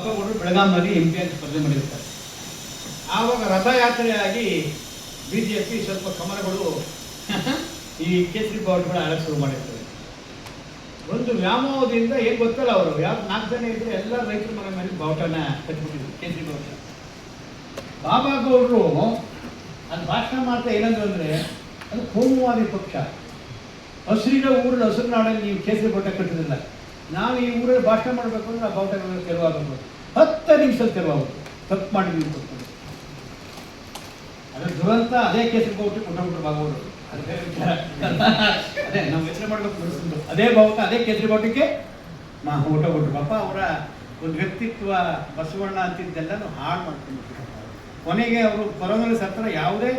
ಬಪ್ಪಗೌಡರು ಬೆಳಗಾಂನಲ್ಲಿ MP ಆಗಿ ಸ್ಪರ್ಧೆ ಮಾಡಿರ್ತಾರೆ. ಆವಾಗ ರಥಯಾತ್ರೆಯಾಗಿ BJP ಸ್ವಲ್ಪ ಕಮಲಗಳು ಈ ಕೇಸರಿ ಬಾವುಟಗಳ ಆಳಕ್ಕೆ ಶುರು ಮಾಡಿರ್ತವೆ. ಒಂದು ವ್ಯಾಮೋಹದಿಂದ ಏನು ಗೊತ್ತಲ್ಲ, ಅವರು ಯಾವ 4 ಜನ ಇದ್ದರೆ ಎಲ್ಲ ರೈತರ ಮನೆ ಮೇಲೆ ಬಾವುಟನ ಕಟ್ಬಿಟ್ಟಿದ್ರು, ಕೇಸರಿ ಬಾವುಟ. ಬಾಬಾಗೌಡರು ಅದು ಭಾಷಣ ಮಾಡ್ತಾ ಏನಂದ್ರು ಅಂದರೆ, ಅದು ಕೋಮುವಾದಿ ಪಕ್ಷ, ಹಸಿರಿನ ಊರಲ್ಲಿ ಹಸಿರು ನಾಡಲ್ಲಿ ನೀವು ಕೇಸರಿ ಬಾವುಟ ಕಟ್ಟಿದ್ದಿಲ್ಲ, ನಾವು ಈ ಊರಲ್ಲಿ ಭಾಷಣ ಮಾಡಬೇಕು ಅಂದರೆ ಆ ಬಾವುಟಗಳು ತೆರವಾಗಬೇಕು, 10 ನಿಮಿಷದಲ್ಲಿ ತೆರವಾಗುತ್ತೆ, ತಪ್ಪು ಮಾಡಿದ್ವಿ ಕೊಟ್ಕೊಂಡು. ಅದ್ರ ದುರಂತ ಅದೇ ಕೇಸರಿ ಬಾವುಟ ಕೊಟ್ಟಬಿಟ್ರು ಬಾಬಾಗೌಡರು. ಅದು ಬೇರೆ ವಿಚಾರ. ಅದೇ ನಾವು ಯೋಚನೆ ಮಾಡಬೇಕು ಬಿಡಿಸ್ಕೊಂಡು ಅದೇ ಬಾವುಟ ಅದೇ ಕೇಸರಿ ಬಾವುಟಕ್ಕೆ ಊಟ ಕೊಟ್ಟರು. ಪಾಪ ಅವರ ಒಂದು ವ್ಯಕ್ತಿತ್ವ ಬಸವಣ್ಣ ಅಂತಿದ್ದೆಲ್ಲನೂ ಹಾಳು ಮಾಡ್ಕೊಂಡ್ಬಿಟ್ರು. ಕೊನೆಗೆ ಅವರು ಕೊರೋನಾದಲ್ಲಿ ಸತ್ತರ ಯಾವುದೇ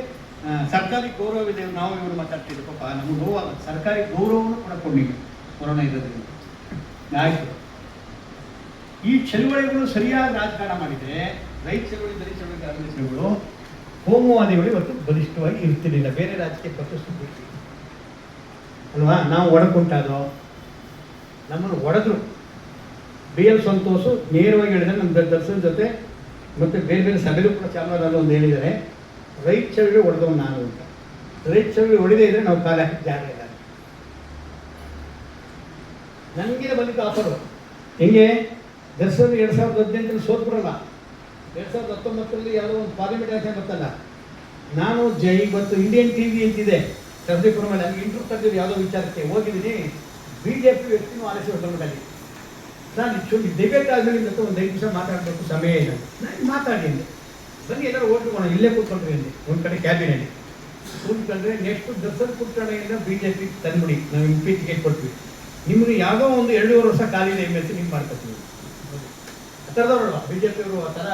ಸರ್ಕಾರಿ ಗೌರವವಿದೆ, ನಾವು ಇವರು ಮಾತಾಡ್ತಿದ್ರು. ಪಾಪ ನಮಗೆ ನೋವಾಗ ಸರ್ಕಾರಿ ಗೌರವವನ್ನು ಕೂಡ ಕೊಡಲಿಲ್ಲ ಕೊರೋನಾ ಇರೋದ್ರಿಂದ. ಆಯಿತು, ಈ ಚಳುವಳಿಗಳು ಸರಿಯಾಗಿ ರಾಜಕಾರಣ ಮಾಡಿದರೆ ರೈತ ಚಳುವಳಿ, ದಲಿತ ಚಳುವಳಿ, ಗ್ರಾಮೀಣ ಚಳುವಳಿಗಳು, ಕೋಮುವಾದಿಗಳು ಇವತ್ತು ಬಲಿಷ್ಠವಾಗಿ ಇರ್ತಿರ್ಲಿಲ್ಲ. ಬೇರೆ ರಾಜಕೀಯ ಪಕ್ಷ ಬಿಡ್ತೀವಿ ಅಲ್ವಾ? ನಾವು ಒಡಕುಂಟಾದೋ ನಮ್ಮನ್ನು ಒಡೆದ್ರು. BL ಸಂತೋಷ್ ನೇರವಾಗಿ ಹೇಳಿದರೆ ನಮ್ಮ ದರ್ಶನ್ ಜೊತೆ ಮತ್ತು ಬೇರೆ ಬೇರೆ ಸಭೆಯಲ್ಲೂ ಕೂಡ ಚಾಮರಾಜಲ್ಲಿ ಒಂದು ಹೇಳಿದ್ದಾರೆ, ರೈತ ಚಳುವಳಿ ಹೊಡೆದವ್ ನಾನು ಅಂತ. ರೈತ ಚಳುವಳಿ ಹೊಡೆದೇ ಇದ್ರೆ ನಾವು ಕಾಲ ಹಾಕಿ ಜಾಗ ಇಲ್ಲ. ನನಗೆ ಬಂದಿದ್ದ ಆಫರು ಹೆಂಗೆ, ದರ್ಶನ್ 2018 ಸೋತ್ ಬರಲ್ಲ, 2019 ಯಾವುದೋ ಒಂದು ಪಾರ್ಲಿಮೆಂಟ್ ಎಲೆಕ್ಷನ್ ಬರ್ತಲ್ಲ, ನಾನು ಇವತ್ತು ಇಂಡಿಯನ್ TV ಅಂತಿದೆ ಸರದಿಪುರ ಮೇಲೆ, ನನಗೆ ಇಂಟ್ರೂ ತೆಗೆದಿದ್ದು ಯಾವುದೋ ವಿಚಾರಕ್ಕೆ ಹೋಗಿದ್ದೀನಿ. BJP ವ್ಯಕ್ತಿನೂ ಆಲಸ್ಯ ಹೊರಟಲ್ಲಿ ನಾನು ಚೂರು ಡಿಬೇಟ್ ಆದಮೇಲೆ ಒಂದು 5 ನಿಮಿಷ ಮಾತಾಡಬೇಕು, ಸಮಯ ಇಲ್ಲ. ನಾನು ಮಾತಾಡಿ ಅಂದೆ, ಬನ್ನಿ ಎಲ್ಲರೂ ಓಟ್ಕೋಣ, ಇಲ್ಲೇ ಕೂತ್ಕೊಂಡ್ರಿ ಅಂದೆ. ಒಂದು ಕಡೆ ಕ್ಯಾಬಿನಲ್ಲಿ ಕೂತ್ಕೊಂಡ್ರೆ ನೆಕ್ಸ್ಟ್ ದರ್ಶನ್ ಪುಟ್ಟಣೆಯಿಂದ BJP ತಂದ್ಬಿಡಿ, ನಾವು MP ಟಿಕೆಟ್ ಕೊಟ್ವಿ, ನಿಮಗೆ ಯಾವುದೋ ಒಂದು 2.5 ವರ್ಷ ಕಾಲಿನ MLC ನೀವು ಮಾಡ್ಕೊತೀವಿ. ಆ ಥರದವ್ರಲ್ಲ BJP ಅವರು ಆ ಥರ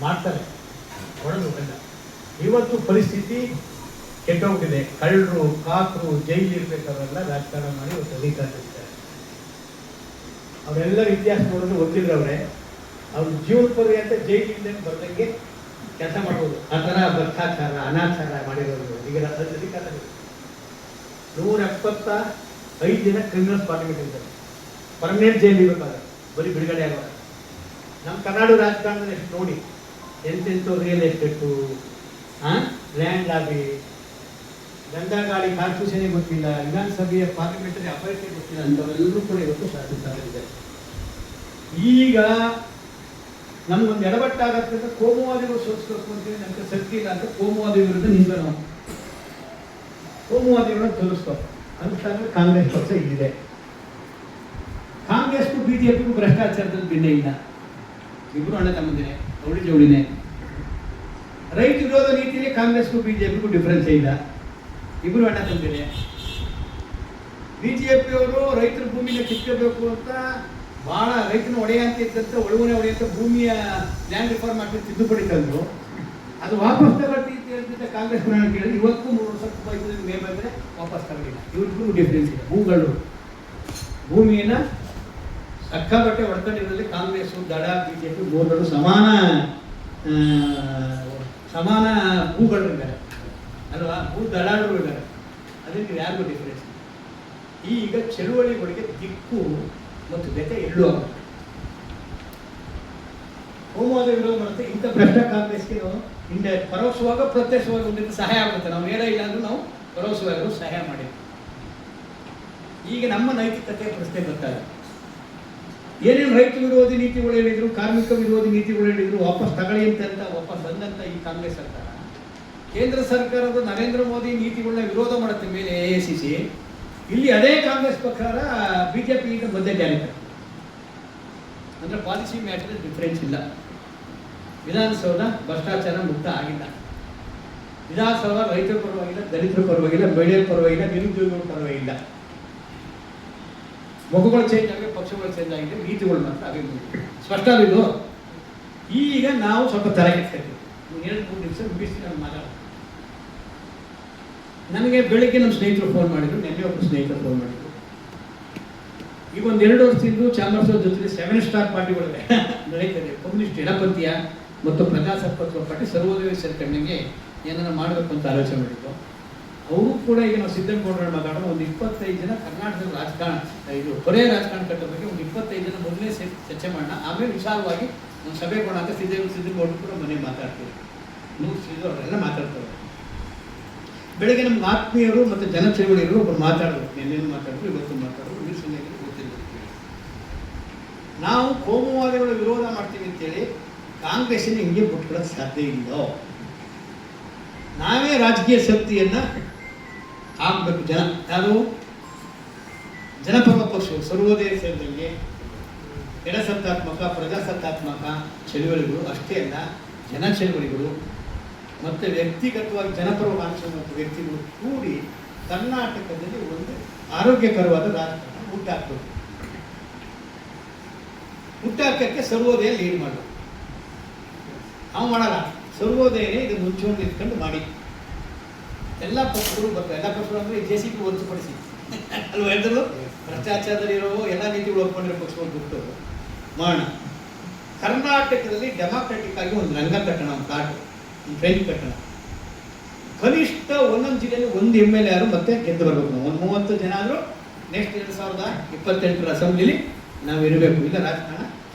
ಮಾಡ್ತಾರೆ, ಹೊಡೆದು ಎಲ್ಲ. ಇವತ್ತು ಪರಿಸ್ಥಿತಿ ಕೆಟ್ಟೋಗ್ಬಿಟ್ಟಿದೆ. ಕಳ್ಳರು, ಕಾಕರು, ಜೈಲಿರ್ಬೇಕಾದ್ರೆಲ್ಲ ರಾಜಕಾರಣ ಮಾಡಿ ಇವತ್ತು ಅಧಿಕಾರದಲ್ಲಿದ್ದಾರೆ. ಅವರೆಲ್ಲರ ಇತಿಹಾಸ ನೋಡಿದ್ರೆ ಗೊತ್ತಿಲ್ಲ, ಅವ್ರ ಜೀವನ ಪರ್ಯಂತ ಜೈಲಿಂದ ಬರ್ದಂಗೆ ಕೆಲಸ ಮಾಡ್ಬೋದು. ಆ ಥರ ಭ್ರಷ್ಟಾಚಾರ, ಅನಾಚಾರ ಮಾಡಿರೋದು ಈಗ ಅಧಿಕಾರದಲ್ಲಿ. 175 ಜನ ಕ್ರಿಮಿನಲ್ಸ್ ಪಾರ್ಲಿಮೆಂಟ್ ಇದ್ದಾರೆ, ಪರ್ಮನೆಂಟ್ ಜೈಲು ಇರಬೇಕಾದ್ರೆ, ಬರೀ ಬಿಡುಗಡೆ ಆಗೋಲ್ಲ. ನಮ್ಮ ಕರ್ನಾಟಕ ರಾಜಕಾರಣದಲ್ಲಿ ಎಷ್ಟು ನೋಡಿ, ಎಂತೆಂಥು ರಿಯಲ್ ಎಸ್ಟೇಟು, ಲ್ಯಾಂಡ್ ಲಾಬಿ, ಗಂಧಗಾಳಿ ಕಾರ್ಪೊರೇಷನ್ಗೆ ಗೊತ್ತಿಲ್ಲ, ವಿಧಾನಸಭೆಯ ಪಾರ್ಲಿಮೆಂಟರಿ ಅಫೇರ್ಸ್ಗೆ ಗೊತ್ತಿಲ್ಲ ಅಂಥವರೆಲ್ಲರೂ ಕೂಡ ಇವತ್ತು ಶಾಸಕರಾಗಿದ್ದಾರೆ. ಈಗ ನಮಗೊಂದು ಎಡವಟ್ಟಾಗತ್ತೆ ಅಂತ ಕೋಮುವಾದಿಗಳು ಸೋಲಿಸ್ಬೇಕು ಅಂತೇಳಿ ನಮಗೆ ಶಕ್ತಿ ಇಲ್ಲ ಅಂತ ಕೋಮುವಾದಿ ವಿರುದ್ಧ ನಿಂತ ನಾವು ಕೋಮುವಾದಿಗಳನ್ನ ತೋರಿಸ್ಕೋ ಅಂತ ಕಾಂಗ್ರೆಸ್ ಪಕ್ಷ ಇಲ್ಲಿದೆ. ಕಾಂಗ್ರೆಸ್ಗೂ BJPಗೂ ಭ್ರಷ್ಟಾಚಾರದಲ್ಲಿ ಭಿನ್ನ ಇಲ್ಲ, ಇಬ್ಬರು ಅಣ್ಣ ತಮ್ಮಂದಿನೇ, ಅವಳಿ ಜವಳಿನೇ. ರೈತ ವಿರೋಧ ನೀತಿಯಲ್ಲಿ ಕಾಂಗ್ರೆಸ್ಗೂ BJPಗೂ ಡಿಫ್ರೆನ್ಸ್ ಇಲ್ಲ, ಇಬ್ಬರು ಅಣ್ಣ ತಂದಿದೆ. BJPಯವರು ರೈತರ ಭೂಮಿನ ಕಿತ್ಕೋಬೇಕು ಅಂತ ಭಾಳ ರೈತನ ಒಡೆಯ ಅಂತ ಇದ್ದಂತೆ ಒಳಗನೆ ಒಡೆಯಂತ ಭೂಮಿಯ ಲ್ಯಾಂಡ್ ರಿಫಾರ್ಮ್ ಮಾಡಿ ತಿದ್ದುಪಡಿ ತಂದರು. ಅದು ವಾಪಸ್ ತಗೊಳ್ಳಿ ಅಂತ ಹೇಳ್ತಿದ್ದ ಕಾಂಗ್ರೆಸ್ ಪ್ರಯಾಣ ಕೇಳಿದ್ರೆ ಇವತ್ತು 3 ವರ್ಷ ಮೇ ಬಂದರೆ ವಾಪಸ್ ತಗೊಳ್ಳಿಲ್ಲ. ಇವ್ರಿಗೂ ಡಿಫ್ರೆನ್ಸ್ ಇದೆ. ಭೂಮಿಯನ್ನು ಅಕ್ಕಬಟ್ಟೆ ಹೊಡ್ಕೊಂಡಿರೋದ್ರಲ್ಲಿ ಕಾಂಗ್ರೆಸ್, ದಳ, BJP ಮೂರರು ಸಮಾನ ಭೂಗಳು ಇದ್ದಾರೆ ಅಲ್ವಾ, ಭೂ ದಳಾಳರು ಇದ್ದಾರೆ. ಅದಕ್ಕೆ ಯಾರಿಗೂ ಡಿಫ್ರೆನ್ಸ್. ಈಗ ಚಳುವಳಿಗಳಿಗೆ ದಿಕ್ಕು ಮತ್ತು ಬೆಲೆ ಎಲ್ಲೂ ಆಗುತ್ತೆ. ಕೋಮುವಾದ ವಿರೋಧ ಮಾಡುತ್ತೆ. ಇಂಥ ಭ್ರಷ್ಟ ಕಾಂಗ್ರೆಸ್ಗೆ ಪರೋಕ್ಷವಾಗ ಪ್ರತ್ಯಕ್ಷವಾಗಿ ಒಂದಿಟ್ಟು ಸಹಾಯ ಆಗುತ್ತೆ. ನಾವು ನೇರ ಇಲ್ಲ ಅಂದ್ರೂ ನಾವು ಪರೋಕ್ಷವಾಗೂ ಸಹಾಯ ಮಾಡಿದ್ವಿ. ಈಗ ನಮ್ಮ ನೈತಿಕತೆಯ ಪ್ರಶ್ನೆ ಗೊತ್ತಾಗುತ್ತೆ. ಏನೇನು ರೈತ ವಿರೋಧಿ ನೀತಿಗಳು ಹೇಳಿದ್ರು, ಕಾರ್ಮಿಕ ವಿರೋಧಿ ನೀತಿಗಳು ಹೇಳಿದ್ರು, ವಾಪಸ್ ತಗೊಳ್ಳಿ ಅಂತ ವಾಪಸ್ ಬಂದಂಥ ಈ ಕಾಂಗ್ರೆಸ್ ಸರ್ಕಾರ ಕೇಂದ್ರ ಸರ್ಕಾರದ ನರೇಂದ್ರ ಮೋದಿ ನೀತಿಗಳನ್ನ ವಿರೋಧ ಮಾಡುತ್ತೆ ಮೇಲೆ AICC. ಇಲ್ಲಿ ಅದೇ ಕಾಂಗ್ರೆಸ್ ಪ್ರಕಾರ BJP ಈಗ ಮಧ್ಯ ಜಾರಿಗೆ ಅಂದರೆ ಪಾಲಿಸಿ ಮ್ಯಾಟರ್ ಡಿಫ್ರೆನ್ಸ್ ಇಲ್ಲ. ವಿಧಾನಸೌಧ ಭ್ರಷ್ಟಾಚಾರ ಮುಕ್ತ ಆಗಿಲ್ಲ. ವಿಧಾನಸೌಧ ರೈತರ ಪರವಾಗಿಲ್ಲ, ದಲಿತರ ಪರವಾಗಿಲ್ಲ, ಮಹಿಳೆಯರ ಪರವಾಗಿಲ್ಲ, ನಿರುದ್ಯೋಗಿಗಳ ಪರವಾಗಿಲ್ಲ. ಮುಖಗಳು ಚೇಂಜ್ ಆಗಿದೆ, ಪಕ್ಷಗಳು ಚೇಂಜ್ ಆಗಿದೆ, ನೀತಿಗಳು ಮಾತ್ರ ಅವೇ ಸ್ಪಷ್ಟ ಆಗಿದ್ದು. ಈಗ ನಾವು ಸ್ವಲ್ಪ ತಲೆಗೆಡ್ತೀವಿ. 2-3 ನಿಮಿಷ ಮುಗಿಸಿ ನಾನು ಮಾತಾಡೋದು. ನನಗೆ ಬೆಳಿಗ್ಗೆ ನಮ್ಮ ಸ್ನೇಹಿತರು ಫೋನ್ ಮಾಡಿದ್ರು, ನೆನ್ನೆ ಒಬ್ಬರು ಸ್ನೇಹಿತರು ಫೋನ್ ಮಾಡಿದ್ರು. ಈಗ 1-2 ವರ್ಷದಿಂದ ಚಾಮರಾಜನಗರ ಜೊತೆ 7 ಸ್ಟಾರ್ ಪಾರ್ಟಿಗಳಿವೆ ನಡೀತದೆ. ಕಮ್ಯುನಿಸ್ಟ್ ಎಡಪಂಥೀಯ ಮತ್ತು ಪ್ರಜಾಸತ್ತಾತ್ಮಕ ಪಾರ್ಟಿ ಸರ್ವೋದಯ ಸೇರ್ಕೊಂಡಂಗೆ ಏನಾರ ಮಾಡಬೇಕು ಅಂತ ಆಲೋಚನೆ ಮಾಡಿದ್ರು. ಅವರು ಕೂಡ ಈಗ ನಾವು ಸಿದ್ದನಗೌಡರ ಮಾತಾಡೋಣ, ಒಂದು 25 ಜನ ಕರ್ನಾಟಕದ ರಾಜಕಾರಣ, ಇದು ಕೊನೆಯ ರಾಜಕಾರಣ ಕಟ್ಟೋ ಬಗ್ಗೆ ಒಂದು 25 ಜನ ಮೊದಲೇ ಚರ್ಚೆ ಮಾಡೋಣ. ಆಮೇಲೆ ವಿಶಾಲವಾಗಿ ಒಂದು ಸಭೆ ಕೊಡ ಅಂತ ಸಿದ್ಧಗೌಡರು ಕೂಡ ಮನೆ ಮಾತಾಡ್ತೀವಿ, ಅವರೆಲ್ಲ ಮಾತಾಡ್ತಾರೆ. ಬೆಳಗ್ಗೆ ನಮ್ಮ ಆತ್ಮೀಯರು ಮತ್ತು ಜನ ಚಳವಳಿಯರು ಒಬ್ಬರು ಮಾತಾಡೋದು, ಎಲ್ಲೇನು ಮಾತಾಡಿದ್ರು, ಇವತ್ತು ಮಾತಾಡೋದು, ಮೀಸಲಿಗೆ ಗೊತ್ತಿಲ್ಲ. ನಾವು ಕೋಮುವಾದಿಗಳ ವಿರೋಧ ಮಾಡ್ತೀವಿ ಅಂತೇಳಿ ಕಾಂಗ್ರೆಸ್ಸಿನ ಹಿಂಗೆ ಬಿಟ್ಕೊಡೋಕ್ಕೆ ಸಾಧ್ಯ ಇಲ್ಲ. ನಾವೇ ರಾಜಕೀಯ ಶಕ್ತಿಯನ್ನು ಹಾಕಬೇಕು. ಯಾರು ಜನಪರ ಪಕ್ಷಗಳು ಸರ್ವೋದಯ ಸೇರಿದಂಗೆ ಎಡಸತ್ತಾತ್ಮಕ ಪ್ರಜಾಸತ್ತಾತ್ಮಕ ಚಳುವಳಿಗಳು ಅಷ್ಟೇ ಅಲ್ಲ, ಜನ ಚಳುವಳಿಗಳು ಮತ್ತು ವ್ಯಕ್ತಿಗತವಾಗಿ ಜನಪರ ಕಾಣಿಸುವಂಥ ವ್ಯಕ್ತಿಗಳು ಕೂಡಿ ಕರ್ನಾಟಕದಲ್ಲಿ ಒಂದು ಆರೋಗ್ಯಕರವಾದ ರಾಜಕಾರಣ ಹುಟ್ಟಾಕಬೇಕು. ಹುಟ್ಟಾಕಕ್ಕೆ ಸರ್ವೋದಯ ಲೀಡ್ ಮಾಡೋದು. ನಾವು ಮಾಡಲ್ಲ, ಸರ್ವೋದಯನೇ ಇದು ಮುಂಚೂಣಿ ಇಟ್ಕೊಂಡು ಮಾಡಿ. ಎಲ್ಲ ಪಕ್ಷಗಳು ಬರ್ತಾರೆ. ಎಲ್ಲ ಪಕ್ಷಗಳು ಅಂದರೆ JCP ಹೊರತುಪಡಿಸಿ ಅಲ್ವಾ, ಎಲ್ಲರೂ ಭ್ರಷ್ಟಾಚಾರದಲ್ಲಿ ಇರೋ ಎಲ್ಲ ನೀತಿಗಳು ಒಪ್ಕೊಂಡಿರೋ ಪಕ್ಷಗಳು ಬಿಟ್ಟು ಮಾಡೋಣ. ಕರ್ನಾಟಕದಲ್ಲಿ ಡೆಮಾಕ್ರೆಟಿಕ್ ಆಗಿ ಒಂದು ರಂಗ ಕಟ್ಟಣ, ಒಂದು ಕಾರ್ಡ್, ಒಂದು ಫ್ರೆಂಚ್ ಕಟ್ಟಣ. ಕನಿಷ್ಠ ಒಂದೊಂದು ಜಿಲ್ಲೆಯಲ್ಲಿ ಒಂದು MLA ಯಾರು ಮತ್ತೆ ಗೆದ್ದು ಬರಬೇಕು. ನಾವು ಒಂದು 30 ಜನ ಆದರೂ ನೆಕ್ಸ್ಟ್ 2028 ಅಸೆಂಬ್ಲಿಲಿ ನಾವು ಇರಬೇಕು. ಇಲ್ಲ ರಾಜಕಾರಣ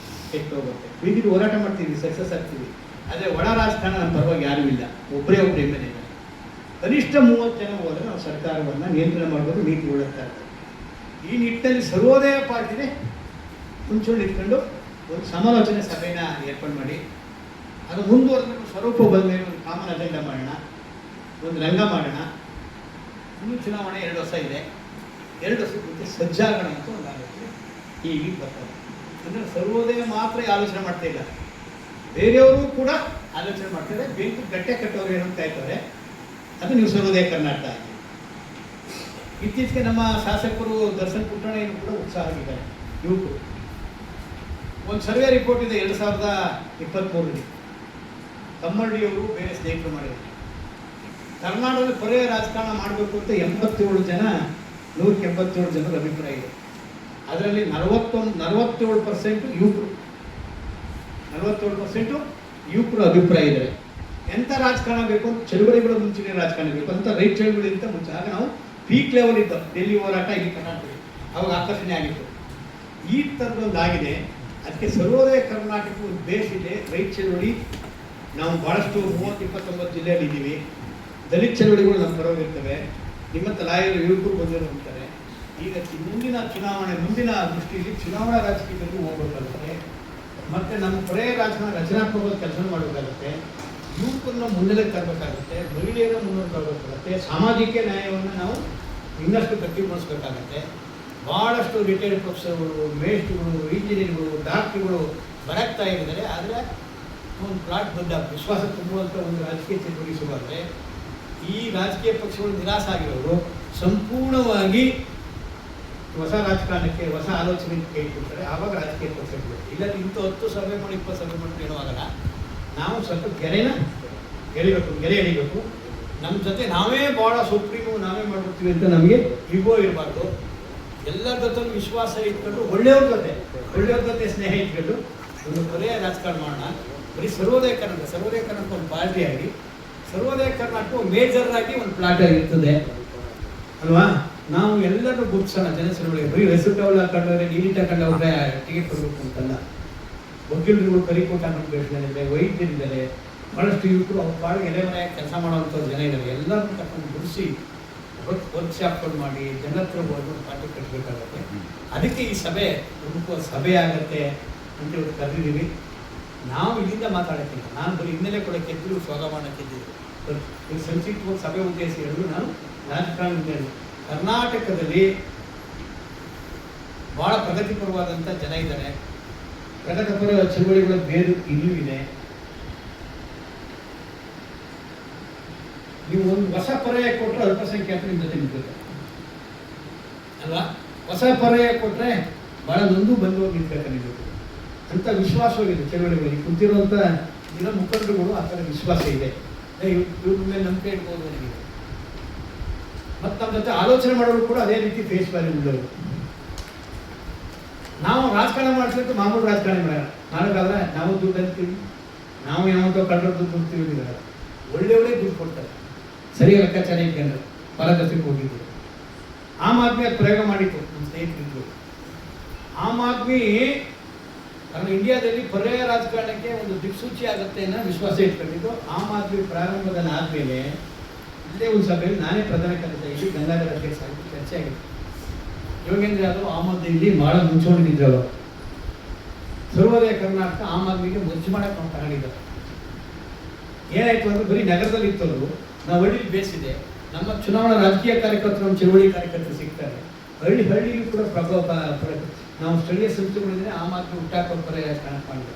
ಕೆಟ್ಟು ಹೋಗುತ್ತೆ. ಬೀದಿಗೆ ಹೋರಾಟ ಮಾಡ್ತೀವಿ, ಸಕ್ಸಸ್ ಆಗ್ತೀವಿ. ಆದರೆ ಒಳ ರಾಜಕಾರಣ ನಮ್ಮ ಪರವಾಗಿ ಯಾರೂ ಇಲ್ಲ. ಒಬ್ಬರೇ MLA ಇದ್ದಾರೆ. ಕನಿಷ್ಠ 30 ಜನ ಹೋದರೆ ನಾವು ಸರ್ಕಾರವನ್ನು ನಿಯಂತ್ರಣ ಮಾಡ್ಬೋದು, ನೀತಿ ಉಳಿಸ್ತಾ ಇರ್ತೀವಿ. ಈ ನಿಟ್ಟಿನಲ್ಲಿ ಸರ್ವೋದಯ ಪಾರ್ಟಿನೇ ಮುಂಚೂಣಿ ಇಟ್ಕೊಂಡು ಒಂದು ಸಮಾಲೋಚನೆ ಸಭೆನ ಏರ್ಪಾಡು ಮಾಡಿ, ಅದು ಮುಂದುವರೆದು ಸ್ವರೂಪ ಬಂದ ಮೇಲೆ ಒಂದು ಕಾಮನ್ ಅಜೆಂಡಾ ಮಾಡೋಣ, ಒಂದು ರಂಗ ಮಾಡೋಣ. ಇನ್ನು ಚುನಾವಣೆ 2 ವರ್ಷ ಇದೆ. 2 ವರ್ಷಕ್ಕೆ ಸಜ್ಜಾಗೋಣ ಅಂತ ಒಂದು ಆಲೋಚನೆ ಈಗ ಬರ್ತದೆ. ಅಂದರೆ ಸರ್ವೋದಯ ಮಾತ್ರ ಆಲೋಚನೆ ಮಾಡ್ತಾ ಇಲ್ಲ, ಬೇರೆಯವರು ಕೂಡ ಆಲೋಚನೆ ಮಾಡ್ತಾರೆ. ಬೆಂಕಿ ಗಟ್ಟೆ ಕಟ್ಟೋರು ಏನಂತ ಇದ್ದಾರೆ, ಅದು ನೀವು ಸರ್ವೋದಯ ಕರ್ನಾಟಕ ಆಗಿ. ಇತ್ತೀಚೆಗೆ ನಮ್ಮ ಶಾಸಕರು ದರ್ಶನ್ ಪುಟ್ಟಣ್ಣಯ್ಯನೂ ಕೂಡ ಉತ್ಸಾಹ ಆಗಿದ್ದಾರೆ. ಯುವಕರು ಒಂದು ಸರ್ವೆ ರಿಪೋರ್ಟ್ ಇದೆ 2023ರಲ್ಲಿ. ಕಮ್ಮರಡಿಯವರು ಬೇರೆ ಸ್ನೇಹಿತರು ಮಾಡಿದ್ದಾರೆ. ಕರ್ನಾಟಕದಲ್ಲಿ ಪರ್ಯಾಯ ರಾಜಕಾರಣ ಮಾಡಬೇಕು ಅಂತ 87 ಜನ, 187 ಜನರ ಅಭಿಪ್ರಾಯ ಇದೆ. ಅದರಲ್ಲಿ 47% ಯುವಕರು, 47% ಯುವಕರು ಅಭಿಪ್ರಾಯ ಇದೆ. ಎಂಥ ರಾಜಕಾರಣ ಬೇಕು, ಚಳುವಳಿಗಳ ಮುಂಚಿನ ರಾಜಕಾರಣ ಬೇಕು ಅಂತ, ರೈತ ಚಳುವಳಿಗಿಂತ ಮುಂಚೆ. ಆಗ ನಾವು ಪೀಕ್ ಲೆವೆಲ್ ಇದ್ದ ಡೆಲ್ಲಿ ಹೋರಾಟ, ಇಲ್ಲಿ ಕರ್ನಾಟಕ ಅವಾಗ ಆಕರ್ಷಣೆ ಆಗಿತ್ತು. ಈ ಥರದೊಂದು ಆಗಿದೆ. ಅದಕ್ಕೆ ಸರ್ವೋದಯ ಕರ್ನಾಟಕ ಒಂದು ಬೇಸ್ ಇದೆ. ರೈತ ಚಳುವಳಿ ನಾವು ಭಾಳಷ್ಟು 30-29 ಜಿಲ್ಲೆಯಲ್ಲಿ ಇದ್ದೀವಿ. ದಲಿತ ಚಳುವಳಿಗಳು ನಮ್ಮ ಪರವಾಗಿರ್ತವೆ. ನಿಮ್ಮಂಥ ಲಾಯರು ಯುವಕರು ಬಂದಿರೋ ಅಂತಾರೆ. ಈಗ ಮುಂದಿನ ಚುನಾವಣೆ, ಮುಂದಿನ ದೃಷ್ಟಿಯಲ್ಲಿ ಚುನಾವಣಾ ರಾಜಕೀಯದಲ್ಲಿ ಹೋಗಬೇಕಾಗುತ್ತೆ. ಮತ್ತು ನಮ್ಮ ಪರ್ಯಾಯ ರಾಜಕಾರಣ ರಚನಾತ್ಮಕವಾಗಿ ಕೆಲಸ ಮಾಡಬೇಕಾಗುತ್ತೆ. ಯುವಕರನ್ನ ಮುನ್ನೆಲೆಗೆ ತರಬೇಕಾಗುತ್ತೆ, ಮಹಿಳೆಯರ ಮುನ್ನಡೆ ತರಬೇಕಾಗುತ್ತೆ. ಸಾಮಾಜಿಕ ನ್ಯಾಯವನ್ನು ನಾವು ಇನ್ನಷ್ಟು ಗಟ್ಟಿಗೊಳಿಸ್ಬೇಕಾಗತ್ತೆ. ಭಾಳಷ್ಟು ರಿಟೈರ್ಡ್ ಪ್ರೊಫೆಸರ್ಗಳು, ಮೇಸ್ಟ್ರುಗಳು, ಇಂಜಿನಿಯರ್ಗಳು, ಡಾಕ್ಟ್ರುಗಳು ಬರಾಗ್ತಾ ಇದ್ದಾರೆ. ಆದರೆ ಒಂದು ಪ್ಲಾಟ್ ದೊಡ್ಡ ವಿಶ್ವಾಸ ತುಂಬುವಂಥ ಒಂದು ರಾಜಕೀಯ ಚಟುವಟಿಕೆ ಶುರುವಾದರೆ ಈ ರಾಜಕೀಯ ಪಕ್ಷಗಳು ನಿರಾಸ ಆಗಿರೋರು ಸಂಪೂರ್ಣವಾಗಿ ಹೊಸ ರಾಜಕಾರಣಕ್ಕೆ, ಹೊಸ ಆಲೋಚನೆಗೆ ಕೈ ಕೊಡ್ತಾರೆ. ಆವಾಗ ರಾಜಕೀಯ ಪಕ್ಷಗಳು ಇಲ್ಲ, ಇಂಥ 10 ಸಭೆ ಮಾಡಿ 20 ಸಭೆ ಮಾಡಿ ಏನೂ ಆಗಲ್ಲ. ನಾವು ಸ್ವಲ್ಪ ಗೆರೆ ಎಳಿಬೇಕು. ನಮ್ಮ ಜೊತೆ ನಾವೇ ಭಾಳ ಸುಪ್ರೀಮು, ನಾವೇ ಮಾಡ್ಬಿಡ್ತೀವಿ ಅಂತ ನಮಗೆ ಈಗೋ ಇರಬಾರ್ದು. ಎಲ್ಲರ ಜೊತೆ ವಿಶ್ವಾಸ ಇಟ್ಕೊಂಡು ಒಳ್ಳೆಯವ್ರ ಜೊತೆ ಸ್ನೇಹ ಇಟ್ಕೊಂಡು ಒಂದು ಪರ್ಯಾಯ ರಾಜಕಾರಣ ಮಾಡೋಣ. ಬರೀ ಸರ್ವೋದಯ ಕರ್ನಾಟಕ ಒಂದು ಪಾರ್ಟಿ ಆಗಿ, ಸರ್ವೋದಯ ಕರ್ನಾಟಕ ಮೇಜರ್ ಆಗಿ ಒಂದು ಪ್ಲಾಟ್ ಆಗಿರ್ತದೆ ಅಲ್ವಾ. ನಾವು ಎಲ್ಲರೂ ಗುರುತಿಸೋಣ. ಜನಸೇವೆಗಳಿಗೆ ಬರೀ ರೆಸಿಪ್ಟ್ ಹಾಕೊಂಡ್ರೆ, ನೀಟ್ ಹಾಕೊಂಡವ್ರೆ ಟಿಕೆಟ್ ಕೊಡಬೇಕು ಅಂತಲ್ಲ. ವಕೀಲರುಗಳು ಕರಿಕೋಟ ಹಾಕೊಂಡಿದ್ದಾರೆ, ವೈದ್ಯರಿದ್ದಾರೆ, ಭಾಳಷ್ಟು ಯುವಕರು ಅವ್ರ ಪಾಡಿಗೆ ಎಲೆ ಮನೆಯಾಗಿ ಕೆಲಸ ಮಾಡೋವಂಥವ್ರು ಜನ ಇದ್ದಾರೆ. ಎಲ್ಲರನ್ನೂ ಕರ್ಕೊಂಡು ಗುಡಿಸಿ ವರ್ಕ್ಶಾಪ್ಗಳು ಮಾಡಿ ಜನರ ಹತ್ರ ಹೋಗಿ ಪಾರ್ಟಿ ಕಟ್ಟಬೇಕಾಗತ್ತೆ. ಅದಕ್ಕೆ ಈ ಸಭೆ ಪ್ರಮುಖ ಸಭೆ ಆಗುತ್ತೆ ಅಂತ ಇವತ್ತು ಕರೆದಿದ್ದೀವಿ. ನಾವು ಇಲ್ಲಿಂದ ಮಾತಾಡೋಕ್ಕಿಲ್ಲ, ನಾನು ಬರೀ ಹಿನ್ನೆಲೆ ಕೊಡೋಕ್ಕೆ ಎದ್ದು ಸ್ವಾಗತ ಮಾಡೋಕ್ಕಿದ್ದೀವಿ. ಸಂಕ್ಷಿಪ್ತವಾಗಿ ಸಭೆ ಉದ್ದೇಶ ಹೇಳಿದ್ರು ನಾನು ರಾಜಕಾರಣ ಕರ್ನಾಟಕದಲ್ಲಿ ಭಾಳ ಪ್ರಗತಿಪರವಾದಂಥ ಜನ ಇದ್ದಾರೆ. ಪ್ರಗತಿಪರ ಚಳುವಳಿಗಳ ಬೇರು ಇನ್ನೂ ಇದೆ. ನೀವು ಒಂದು ಹೊಸ ಪರ್ಯಾಯ ಕೊಟ್ಟರೆ ಅಲ್ಪಸಂಖ್ಯಾತರು ನಿಮ್ಮ ಜೊತೆ ನಿಂತಿರ್ತಾರೆ ಅಲ್ವಾ. ಹೊಸ ಪರ್ಯಾಯ ಕೊಟ್ಟರೆ ಭಾಳ ನೊಂದು ಬಂದು ನಿಂತ್ಕೊಳ್ತಾರೆ ಅಂತ ವಿಶ್ವಾಸವಾಗಿದೆ ಚಳುವಳಿಗಳಿಗೆ. ಕುಂತಿರುವಂಥ ದಿನ ಮುಖಂಡರುಗಳು ಆ ಥರ ವಿಶ್ವಾಸ ಇದೆ. ಇವ್ರ ಮೇಲೆ ನಂಬಿಕೆ ಇಟ್ಬೋದು ನನಗೆ. ಮತ್ತು ನಮ್ಮ ಜೊತೆ ಆಲೋಚನೆ ಮಾಡೋರು ಕೂಡ ಅದೇ ರೀತಿ ಫೇಸ್ ವ್ಯಾಲ್ಯೂ ಉಳ್ಳವರು. ನಾವು ರಾಜಕಾರಣ ಮಾಡ್ತೀವಿ, ಮಾಮೂಲು ರಾಜಕಾರಣ ಮಾಡೋಣ. ನಾಳೆಗಾದ್ರೆ ನಾವು ದುಡ್ಡು ಅಂತೀವಿ, ನಾವು ಯಾವತ್ತೋ ಕಳ್ಳರ ದುಡ್ಡು ಅಂತೀವಿ. ಒಳ್ಳೆ ದುಡ್ಡು ಕೊಡ್ತಾರೆ, ಸರಿಯಾಗಿ ಲೆಕ್ಕಾಚಾರ ಇಟ್ಕೊಂಡ್ರೆ. ಪಾಲಕತ್ರಿಗೆ ಹೋಗಿದ್ರು, ಆಮ್ ಆದ್ಮಿ ಅದು ಪ್ರಯೋಗ ಮಾಡಿತ್ತು. ನಮ್ಮ ಸ್ನೇಹಿತರಿದ್ರು. ಆಮ್ ಆದ್ಮಿ ಕಾರಣ ಇಂಡಿಯಾದಲ್ಲಿ ಪರ್ಯಾಯ ರಾಜಕಾರಣಕ್ಕೆ ಒಂದು ದಿಕ್ಸೂಚಿ ಆಗುತ್ತೆ ಅನ್ನೋ ವಿಶ್ವಾಸ ಇಟ್ಕೊಂಡಿದ್ದು ಆಮ್ ಆದ್ಮಿ ಪ್ರಾರಂಭದಲ್ಲಿ ಆದಮೇಲೆ ಇಲ್ಲೇ ಒಂದು ಸಭೆಯಲ್ಲಿ ನಾನೇ ಪ್ರಧಾನ ಕಾರ್ಯದರ್ಶಿ ಇಲ್ಲಿ ಗಂಗಾಧರ ಅಧ್ಯಕ್ಷ ಆಗಿ ಚರ್ಚೆ ಆಗಿದೆ. ಯೋಗೇಂದ್ರ ಯಾದವ್ ಆಮ್ ಆದ್ಮಿ ಇಲ್ಲಿ ಭಾಳ ಮುಂಚೂಣಿದ್ರು. ಸರ್ವೋದಯ ಕರ್ನಾಟಕ ಆಮ್ ಆದ್ಮಿಗೆ ಮರ್ಜಿ ಮಾಡಕ್ಕೆ ನಾವು ತಗೊಂಡಿದ್ದಾರೆ. ಏನಾಯ್ತು ಅಂದ್ರೆ ಬರೀ ನಗರದಲ್ಲಿ ಇತ್ತವರು, ನಾವು ಹಳ್ಳಿಲಿ ಬೇಸಿದೆ. ನಮ್ಮ ಚುನಾವಣಾ ರಾಜಕೀಯ ಕಾರ್ಯಕರ್ತರು, ನಮ್ಮ ಚಳುವಳಿ ಕಾರ್ಯಕರ್ತರು ಸಿಗ್ತಾರೆ. ಹಳ್ಳಿಯೂ ಕೂಡ ಪ್ರಭಾವ ನಾವು ಸ್ಥಳೀಯ ಸಂಸ್ಥೆಗಳಿಂದ ಆಮ್ ಆದ್ಮಿ ಹುಟ್ಟಾಕೋ ಪರ್ಯಾಯ ಕಾಣಿಸ್ಕೊಂಡಿದೆ.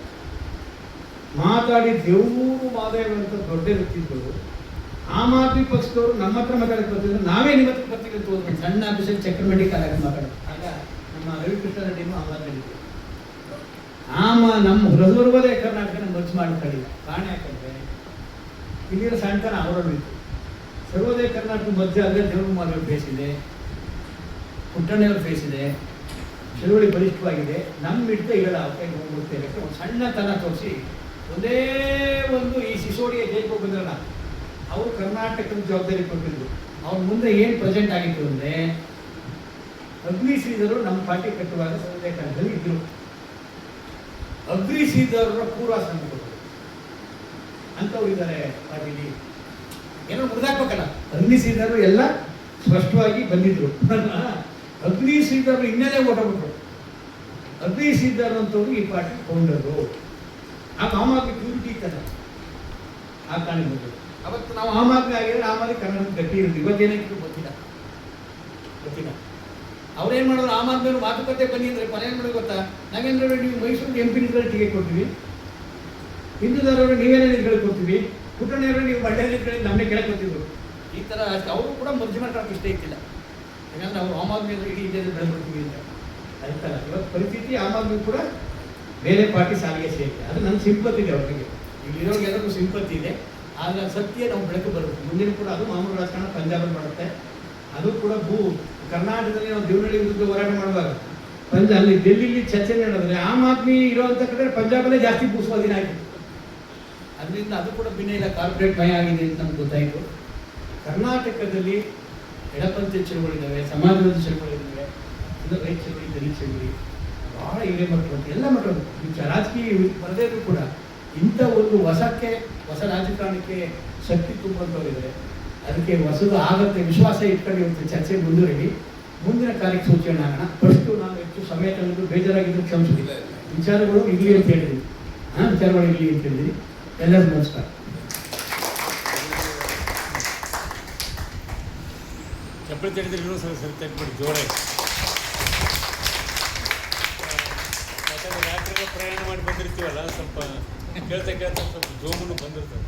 ಮಾತಾಡಿ ದೇವರು ಮಾದೇವ ಅಂತ ದೊಡ್ಡ ವ್ಯಕ್ತಿಗಳು ಆಮ್ ಆದ್ಮಿ ಪಕ್ಷದವರು ನಮ್ಮ ಹತ್ರ ಮಾತಾಡಕ್ಕೆ ಬರ್ತಿದ್ರು. ನಾವೇ ನಿಮ್ಮ ಹತ್ರ ಬರ್ತೀವಿ ಅಂತ ಹೋದ್ರು. ಸಣ್ಣ ಆಫೀಸಲ್ಲಿ ಚಕ್ರಮಂಡಿ ಕಾಲಕ್ಕೆ ಮಾತಾಡೋದು. ಆಗ ನಮ್ಮ ರವಿಕೃಷ್ಣ ರೆಡ್ಡಿನೂ ಆಮ್ ಆದ್ಮಿ ನಮ್ಮ ಸರ್ವೋದಯ ಕರ್ನಾಟಕನ ಮರ್ಜ್ ಮಾಡ್ಕೊಳ್ಳಿಲ್ಲ. ಕಾರಣ ಯಾಕಂದ್ರೆ ಇಲ್ಲಿರೋ ಸಣ್ಣತನ ಅವರಲ್ಲೂ ಇತ್ತು. ಸರ್ವೋದಯ ಕರ್ನಾಟಕ ಮಧ್ಯೆ ಅಲ್ಲೇ ದೇವರು ಮಾದೇವ್ ಬೇಸಿದೆ, ಪುಟ್ಟಣ್ಣವ್ರ ಬೇಸಿದೆ, ಚಳುವಳಿ ಬಲಿಷ್ಠವಾಗಿದೆ. ನಮ್ಮ ಹಿಡಿತ ಇರಲ್ಲ ಅವಕಾಶ ಹೋಗ್ಬಿಡ್ತೇವೆ. ಒಂದು ಸಣ್ಣತನ ತೋರಿಸಿ ಒಂದೇ ಒಂದು ಈ ಸಿಸೋಡಿಯ ಜೈಲಿಗೆ ಹೋಗಿದ್ರಲ್ಲ, ಅವರು ಕರ್ನಾಟಕದ ಜವಾಬ್ದಾರಿ ಕೊಟ್ಟಿದ್ರು. ಅವ್ರ ಮುಂದೆ ಏನು ಪ್ರೆಸೆಂಟ್ ಆಗಿತ್ತು ಅಂದರೆ ಅಗ್ನಿ ಶ್ರೀಧರು ನಮ್ಮ ಪಾರ್ಟಿ ಕಟ್ಟುವಾಗ ಸರ್ವೋದಯ ಕರ್ನಾಟಕದಲ್ಲಿ ಇದ್ರು. ಅಗ್ನಿ ಶ್ರೀಧರ ಪೂರ್ವಾಸನ ಕೊಟ್ಟರು ಅಂಥವ್ರು ಇದ್ದಾರೆ ಪಾರ್ಟಿಲಿ. ಏನೋ ಮುರಿದಾಕ್ಬೇಕಲ್ಲ, ಅಗ್ನಿ ಶ್ರೀಧರು ಎಲ್ಲ ಸ್ಪಷ್ಟವಾಗಿ ಬಂದಿದ್ರು. ಅಗ್ನಿ ಶ್ರೀಧರ್ ಇನ್ನೇನೆ ಓಟಬಿಟ್ರು. ಅಗ್ನಿ ಶ್ರೀಧರ್ ಅಂತವ್ರು ಈ ಪಾರ್ಟಿ ಫೌಂಡರು. ಆಗ ಆಮ್ ಆದ್ಮಿ ಪ್ಯೂರಿಟಿ ಇತ್ತಲ್ಲ, ಆ ಕಾರಣ ಬಂದರು. ಅವತ್ತು ನಾವು ಆಮ್ ಆದ್ಮಿ ಆಗಿದ್ರೆ ಆಮ್ ಆದ್ಮಿ ಕನ್ನಡ ಗಟ್ಟಿ ಇರೋದು. ಇವತ್ತೇನಾಗಿತ್ತು ಗೊತ್ತಿಲ್ಲ. ಅವ್ರೇನು ಮಾಡೋರು, ಆಮ್ ಆದ್ಮಿ ಮಾತುಕತೆ ಬನ್ನಿ ಅಂದರೆ ಕೊನೆಯನ್ನು ಮಾಡೋದು ಗೊತ್ತಾ? ನಾಗೇಂದ್ರ ನೀವು ಮೈಸೂರಿಗೆ MP ನಿಂತ್ಕೊಳ್ಳಿ ಟಿಕೆಟ್ ಕೊಡ್ತೀವಿ, ಹಿಂದೂದವರು ನೀವೇನೇ ನಿಂತ್ಕೊಳ್ಳಿ ಕೊಡ್ತೀವಿ, ಪುಟ್ಟಣ್ಣವರು ನೀವು ಮಂಡ್ಯ ನಿಂತ್ಕೊಳ್ಳಿ ನಮ್ಮನ್ನೇ ಕೆಳಗೆ ಕೊಡ್ತಿದ್ರು. ಈ ಥರ ಅವರು ಕೂಡ ಮರ್ಜಿ ಮಾಡ್ಕೊಳ್ಳೋಕೆ ಇಷ್ಟ ಇತ್ತಿಲ್ಲ. ಯಾಕಂದ್ರೆ ನಾವು ಆಮ್ ಆದ್ಮಿ ಇಡೀ ಇಂಡಿಯಾದಲ್ಲಿ ಬೆಳೆದ್ಬಿಡ್ತೀವಿ ಅಂತ ಆಯ್ತಲ್ಲ. ಇವತ್ತು ಪರಿಸ್ಥಿತಿ ಆಮ್ ಆದ್ಮಿ ಕೂಡ ಬೇರೆ ಪಾರ್ಟಿ ಸಾಲಿಗೆ ಸೇರಿದೆ. ಅದು ನನ್ನ ಸಿಂಪತಿ ಇದೆ ಅವ್ರಿಗೆ. ಇಲ್ಲಿರೋರಿಗೆ ಎಲ್ಲರಿಗೂ ಸಿಂಪತಿ ಇದೆ. ಆದರೆ ಸತ್ಯ ನಾವು ಬೆಳಕು ಬರುತ್ತೆ. ಮುಂದಿನ ಕೂಡ ಅದು ಮಾಮೂಲು ರಾಜಕಾರಣ ಪಂಜಾಬಲ್ಲಿ ಮಾಡುತ್ತೆ. ಅದು ಕೂಡ ಕರ್ನಾಟಕದಲ್ಲಿ ನಾವು ದೇವನಹಳ್ಳಿ ವಿರುದ್ಧ ಹೋರಾಟ ಮಾಡುವಾಗ ಅಲ್ಲಿ ಡೆಲ್ಲಿಲಿ ಚರ್ಚೆ ನಡೆದ್ರೆ ಆಮ್ ಆದ್ಮಿ ಇರೋವಂಥ ಕಡೆ ಪಂಜಾಬಲ್ಲೇ ಜಾಸ್ತಿ ಭೂಸ್ವಾಧೀನ ಆಯಿತು. ಅದರಿಂದ ಅದು ಕೂಡ ಭಿನ್ನ ಇಲ್ಲ, ಕಾರ್ಪೊರೇಟ್ ಭಯ ಆಗಿದೆ ಅಂತ ನಮ್ಗೆ ಗೊತ್ತಾಯಿತು. ಕರ್ನಾಟಕದಲ್ಲಿ ಎಡಪಂಥೀಯ ಚಳುವಳಿದ್ದಾವೆ, ಸಮಾಜವಾದ ಚಳುವಳಿದ್ದಾವೆ, ರೈತ ಚಳುವಳಿ, ದಲಿತ ಚಳುವಳಿ, ಭಾಳ ಹಿರೇ ಮಟ್ಟದ್ದು ಎಲ್ಲ ಮಟ್ಟದ್ದು ರಾಜಕೀಯ ಬರದೇ ಇದ್ರೂ ಕೂಡ ಇಂಥ ಒಂದು ಹೊಸ ರಾಜಕಾರಣಕ್ಕೆ ಶಕ್ತಿ ತುಂಬುವಂಥವ್ರಿದ್ದಾರೆ. ಅದಕ್ಕೆ ಹೊಸದು ಆಗತ್ತೆ ವಿಶ್ವಾಸ ಇಟ್ಕೊಂಡು ಇವತ್ತು ಚರ್ಚೆ ಮುಂದುವರಿಲಿ. ಮುಂದಿನ ಕಾರ್ಯಕ್ಕೆ ಸೂಚನೆ ಆಗೋಣ. ಫಸ್ಟು ನಾವು ಹೆಚ್ಚು ಸಮಯ ತಗೊಂಡು ಬೇಜಾರಾಗಿದ್ದು ಕ್ಷಮಿಸಿಲ್ಲ. ವಿಚಾರಗಳು ಇರಲಿ ಅಂತ ಹೇಳಿದ್ವಿ. ವಿಚಾರಗಳು ಇರಲಿ ಅಂತ ಹೇಳಿದ್ವಿ. ಎಲ್ಲರಿಗೂ ನಮಸ್ಕಾರ. ಚಪ್ಪಲಿ ತಡಿದ್ರೆ ಇನ್ನೂ ಸರಿ ತಟ್ಬಿಡಿ ಜೋರಾಗಿ. ಯಾಕಂದರೆ ರಾತ್ರಿಗೆ ಪ್ರಯಾಣ ಮಾಡಿ ಬಂದಿರ್ತೀವಲ್ಲ, ಸ್ವಲ್ಪ ಕೇಳ್ತಾ ಸ್ವಲ್ಪ ಜೋಮನ್ನು ಬಂದಿರ್ತದೆ.